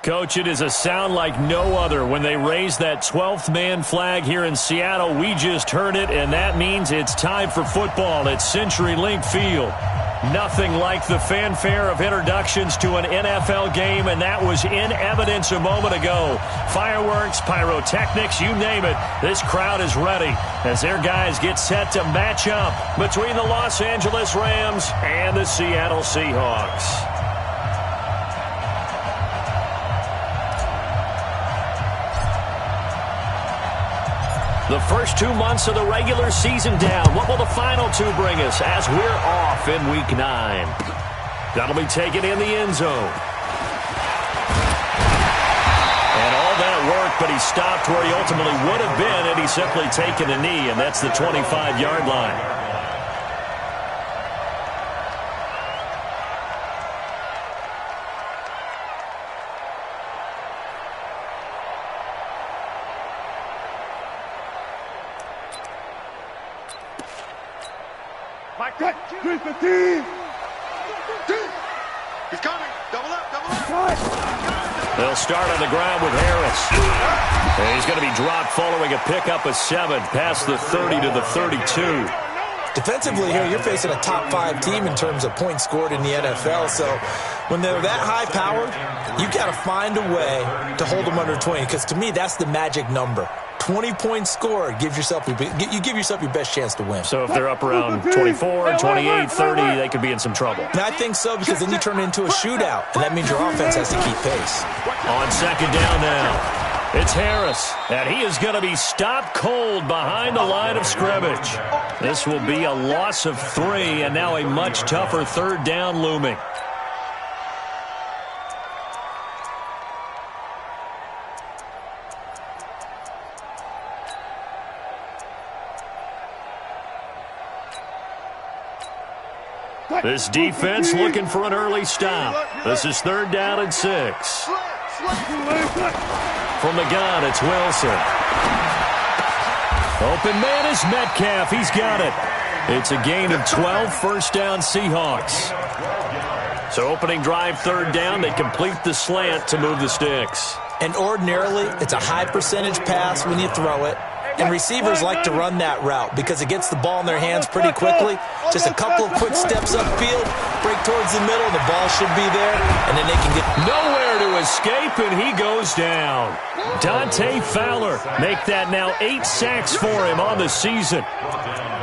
Coach, it is a sound like no other when they raise that 12th man flag here in Seattle. We just heard it, and that means it's time for football at CenturyLink Field. Nothing like the fanfare of introductions to an NFL game, and that was in evidence a moment ago. Fireworks, pyrotechnics, you name it. This crowd is ready as their guys get set to match up between the Los Angeles Rams and the Seattle Seahawks. The first 2 months of the regular season down. What will the final two bring us as we're off in Week 9? That'll be taken in the end zone. And all that work, but he stopped where he ultimately would have been had he simply taken a knee, and that's the 25-yard line. He's coming. Double up. They'll start on the ground with Harris. And he's going to be dropped following a pickup of 7 past the 30 to the 32. Defensively here, you're facing a top 5 team in terms of points scored in the NFL. So when they're that high powered, you got to find a way to hold them under 20. Because to me, that's the magic number. 20 points scored, you give yourself your best chance to win. So if they're up around 24, 28, 30, they could be in some trouble. And I think so, because then you turn it into a shootout, and that means your offense has to keep pace. On second down now, it's Harris, and he is going to be stopped cold behind the line of scrimmage. This will be a loss of 3, and now a much tougher third down looming. This defense looking for an early stop. This is third down and 6. From the gun, it's Wilson. Open man is Metcalf. He's got it. It's a gain of 12, first down Seahawks. So opening drive, third down, they complete the slant to move the sticks. And ordinarily, it's a high percentage pass when you throw it. And receivers like to run that route because it gets the ball in their hands pretty quickly. Just a couple of quick steps upfield, break towards the middle, the ball should be there, and then they can get nowhere to escape, and he goes down. Dante Fowler make that now 8 sacks for him on the season.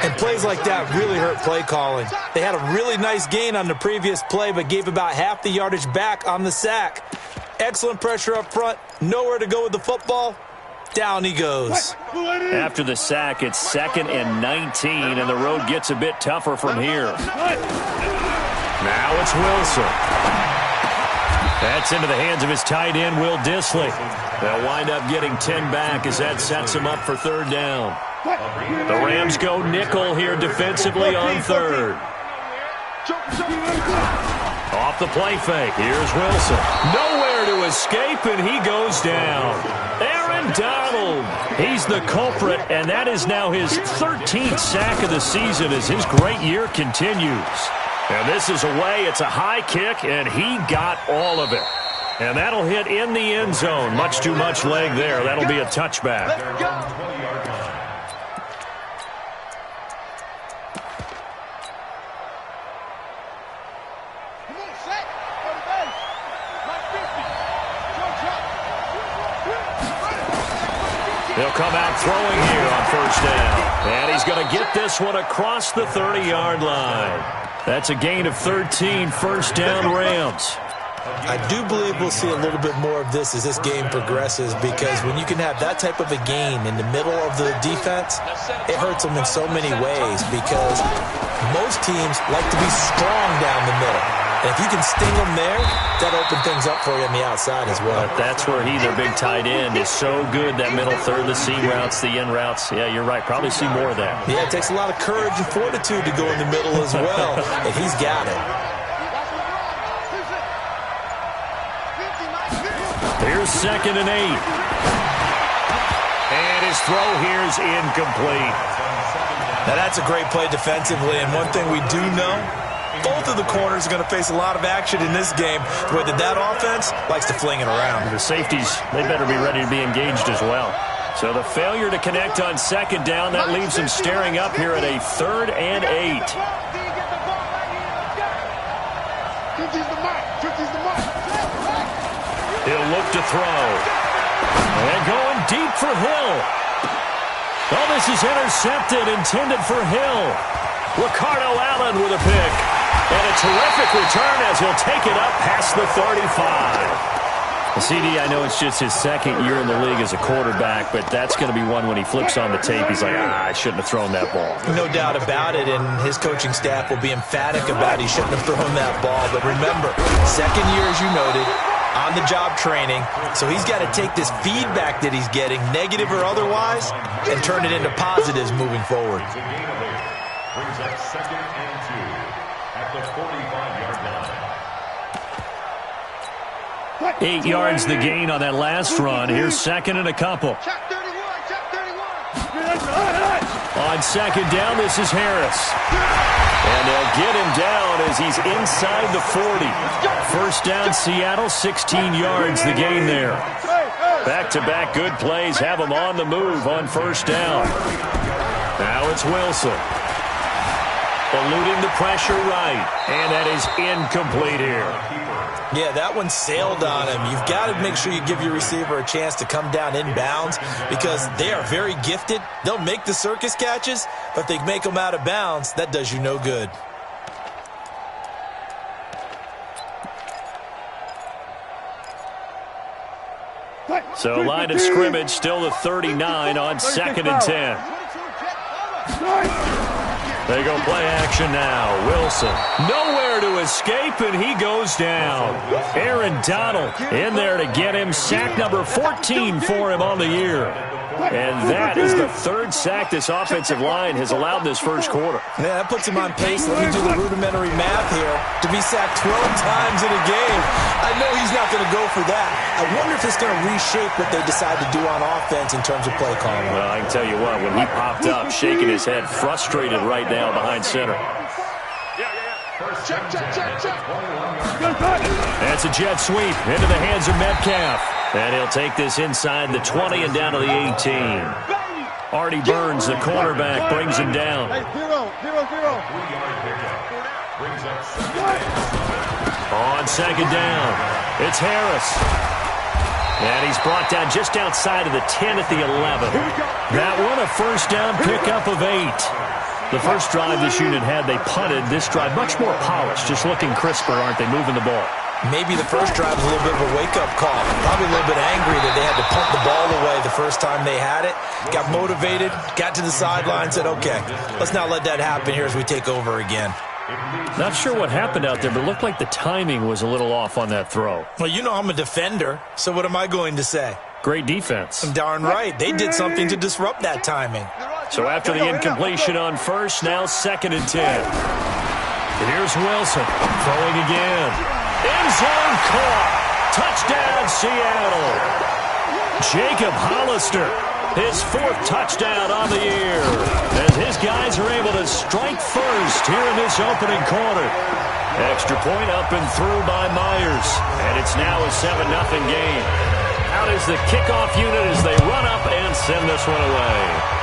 And plays like that really hurt play calling. They had a really nice gain on the previous play, but gave about half the yardage back on the sack. Excellent pressure up front, nowhere to go with the football. Down he goes. After the sack, it's 2nd and 19, and the road gets a bit tougher from here. Now it's Wilson. That's into the hands of his tight end, Will Dissly. They'll wind up getting 10 back as that sets him up for third down. The Rams go nickel here defensively on third. Off the play fake, here's Wilson. Nowhere to escape, and he goes down. Aaron Donald, he's the culprit, and that is now his 13th sack of the season as his great year continues. And this is away, it's a high kick, and he got all of it. And that'll hit in the end zone. Much too much leg there. That'll be a touchback. He'll come out throwing here on first down. And he's going to get this one across the 30-yard line. That's a gain of 13, first down Rams. I do believe we'll see a little bit more of this as this game progresses, because when you can have that type of a gain in the middle of the defense, it hurts them in so many ways, because most teams like to be strong down the middle. And if you can sting them there, that opens things up for you on the outside as well. But that's where their big tight end, is so good, that middle third, the seam routes, the in routes. Yeah, you're right. Probably see more of that. Yeah, it takes a lot of courage and fortitude to go in the middle as well, and he's got it. Here's 2nd and 8. And his throw here is incomplete. Now, that's a great play defensively, and one thing we do know, Both of the corners are going to face a lot of action in this game, the way that offense likes to fling it around. The safeties, they better be ready to be engaged as well. So the failure to connect on second down, that leaves them staring up here at a 3rd and 8. He'll look to throw. And going deep for Hill. Oh, this is intercepted, intended for Hill. Ricardo Allen with a pick. And a terrific return as he'll take it up past the 35. CD, I know it's just his 2nd year in the league as a quarterback, but that's going to be one when he flips on the tape, he's like, I shouldn't have thrown that ball. No doubt about it, and his coaching staff will be emphatic about he shouldn't have thrown that ball. But remember, 2nd year, as you noted, on-the-job training, so he's got to take this feedback that he's getting, negative or otherwise, and turn it into positives moving forward. Brings up 2nd and 2 at the 45-yard line. 8 yards the gain on that last run. Here's 2nd and a couple. Check 31, check 31. On 2nd down, this is Harris. And they'll get him down as he's inside the 40. 1st down, Seattle, 16 yards the gain there. Back-to-back good plays have him on the move on 1st down. Now it's Wilson. Eluding the pressure right. And that is incomplete here. Yeah, that one sailed on him. You've got to make sure you give your receiver a chance to come down inbounds because they are very gifted. They'll make the circus catches, but if they make them out of bounds, that does you no good. So line of scrimmage still the 39 on 2nd and 10. They go play action now. Wilson nowhere to escape, and he goes down. Aaron Donald in there to get him. Sack number 14 for him on the year. And that is the 3rd sack this offensive line has allowed this 1st quarter. Yeah, that puts him on pace. Let me do the rudimentary math here. To be sacked 12 times in a game, I know he's not going to go for that. I wonder if it's going to reshape what they decide to do on offense in terms of play calling. Well, I can tell you what, when he popped up, shaking his head, frustrated right now behind center. Check, check, check, check. That's a jet sweep into the hands of Metcalf. And he'll take this inside the 20 and down to the 18. Artie Burns, the cornerback, brings him down. On 2nd down, it's Harris. And he's brought down just outside of the 10 at the 11. That one a 1st down pickup of 8. The first drive this unit had, they punted. This drive, much more polished, just looking crisper, aren't they, moving the ball? Maybe the first drive was a little bit of a wake-up call. Probably a little bit angry that they had to punt the ball away the first time they had it. Got motivated, got to the sideline, said, okay, let's not let that happen here as we take over again. Not sure what happened out there, but it looked like the timing was a little off on that throw. Well, you know I'm a defender, so what am I going to say? Great defense. Darn right. They did something to disrupt that timing. So after the incompletion on 1st, now 2nd and 10. Here's Wilson throwing again. End zone caught. Touchdown, Seattle. Jacob Hollister, his 4th touchdown on the year, as his guys are able to strike first here in this opening quarter. Extra point up and through by Myers, and it's now a 7-0 game. Out is the kickoff unit as they run up and send this one away.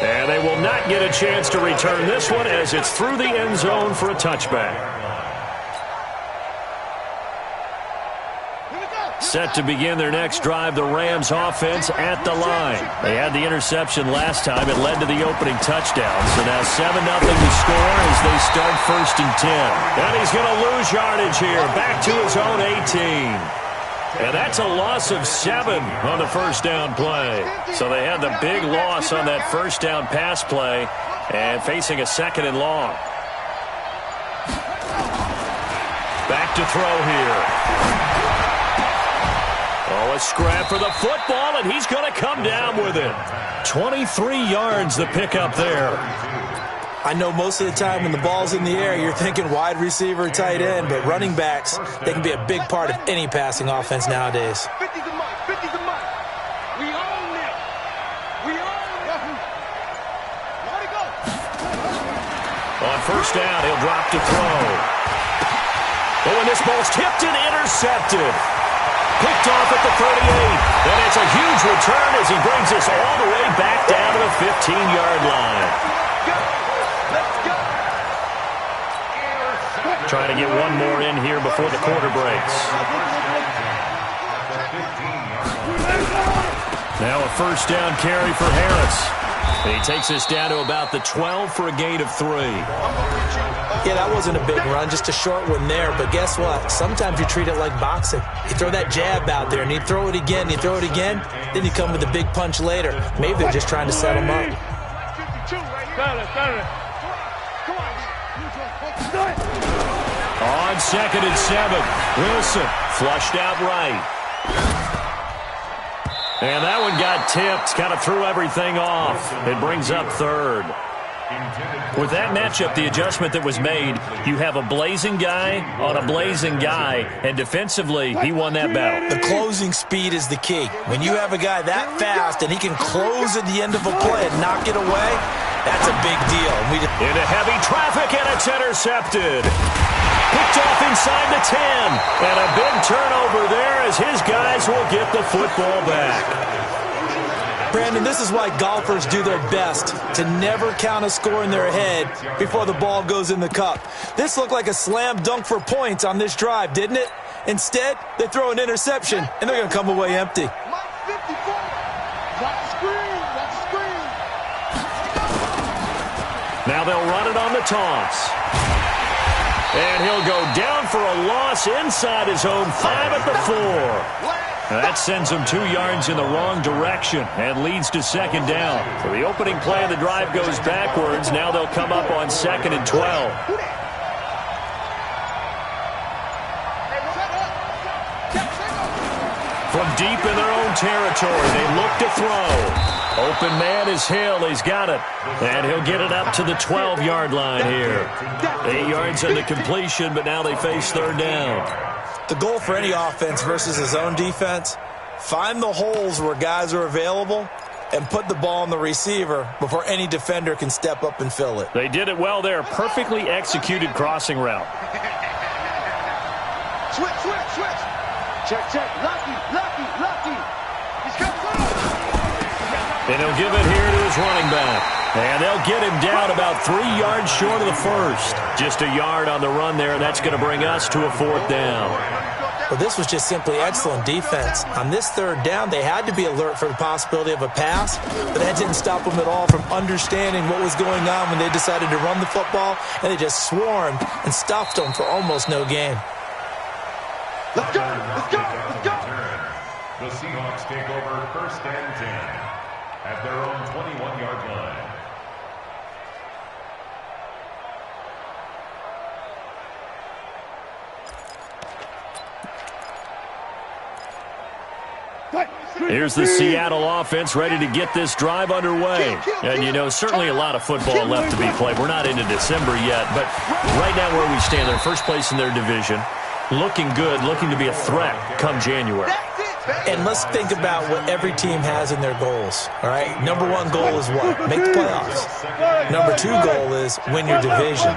And they will not get a chance to return this one as it's through the end zone for a touchback. Set to begin their next drive, the Rams offense at the line. They had the interception last time. It led to the opening touchdown. So now 7-0 to score as they start 1st and 10. And he's going to lose yardage here. Back to his own 18. And that's a loss of 7 on the 1st down play. So they had the big loss on that 1st down pass play and facing a 2nd and long. Back to throw here. Oh, a scrap for the football, and he's going to come down with it. 23 yards the pickup there. I know most of the time when the ball's in the air, you're thinking wide receiver, tight end, but running backs, they can be a big part of any passing offense nowadays. 50's a mark, 50's a mark. We own them. We own them. Let it go. On first down, he'll drop to throw. Oh, and this ball's tipped and intercepted. Picked off at the 38. And it's a huge return as he brings us all the way back down to the 15-yard line. Trying to get one more in here before the quarter breaks. Now a first down carry for Harris. And he takes us down to about the 12 for a gain of 3. Yeah, that wasn't a big run, just a short one there. But guess what? Sometimes you treat it like boxing. You throw that jab out there, and you throw it again, you throw it again, then you come with a big punch later. Maybe they're just trying to set him up. On 2nd and 7, Wilson flushed out right. And that one got tipped, kind of threw everything off. It brings up 3rd. With that matchup, the adjustment that was made, you have a blazing guy on a blazing guy, and defensively, he won that battle. The closing speed is the key. When you have a guy that fast and he can close at the end of a play and knock it away, that's a big deal. Into heavy traffic, and it's intercepted. Picked off inside the 10. And a big turnover there as his guys will get the football back. Brandon, this is why golfers do their best to never count a score in their head before the ball goes in the cup. This looked like a slam dunk for points on this drive, didn't it? Instead, they throw an interception, and they're going to come away empty. Now they'll run it on the toss. And he'll go down for a loss inside his own 5 at the 4. That sends him 2 yards in the wrong direction and leads to 2nd down. So the opening play of the drive goes backwards. Now they'll come up on 2nd and 12. From deep in their own territory, they look to throw. Open man is Hill. He's got it. And he'll get it up to the 12-yard line here. 8 yards on the completion, but now they face 3rd down. The goal for any offense versus his own defense, find the holes where guys are available and put the ball on the receiver before any defender can step up and fill it. They did it well there. Perfectly executed crossing route. Switch. Check. Lucky. He's got And he'll give it here to his running back. And they'll get him down about 3 yards short of the first. Just a yard on the run there, and that's going to bring us to a 4th down. Well, this was just simply excellent defense. On this 3rd down, they had to be alert for the possibility of a pass, but that didn't stop them at all from understanding what was going on when they decided to run the football, and they just swarmed and stuffed them for almost no gain. Let's go. The Seahawks take over 1st and 10 at their own 21-yard line. Here's the Seattle offense ready to get this drive underway. And, you know, certainly a lot of football left to be played. We're not into December yet, but right now where we stand, they're first place in their division. Looking good, looking to be a threat come January. And let's think about what every team has in their goals, all right? Number 1 goal is what? Make the playoffs. Number 2 goal is win your division.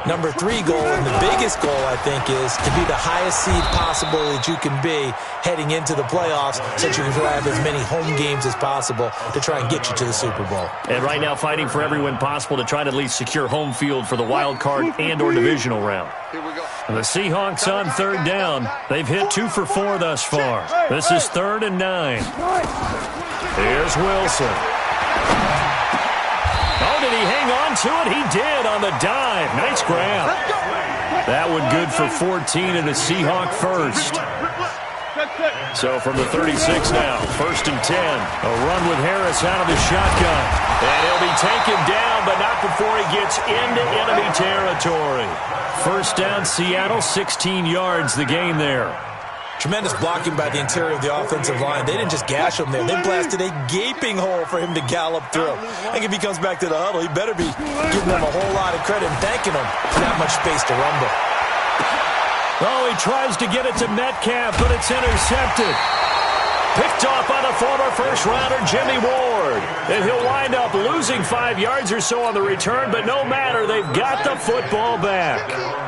Number 3 goal, and the biggest goal, I think, is to be the highest seed possible that you can be heading into the playoffs so that you can have as many home games as possible to try and get you to the Super Bowl. And right now fighting for every win possible to try to at least secure home field for the wild card and or divisional round. The Seahawks on 3rd down. They've hit 2 for 4 thus far. This is 3rd and 9. Here's Wilson. Oh, did he hang on to it? He did on the dive. Nice grab. That one good for 14 and a Seahawk first. So from the 36 now, 1st and 10. A run with Harris out of the shotgun. And he'll be taken down, but not before he gets into enemy territory. First down, Seattle, 16 yards the gain there. Tremendous blocking by the interior of the offensive line. They didn't just gash him there. They blasted a gaping hole for him to gallop through. I think if he comes back to the huddle, he better be giving them a whole lot of credit and thanking them for that much space to rumble. Oh, he tries to get it to Metcalf, but it's intercepted. Picked off by the former first-rounder Jimmy Ward. And he'll wind up losing 5 yards or so on the return, but no matter, they've got the football back.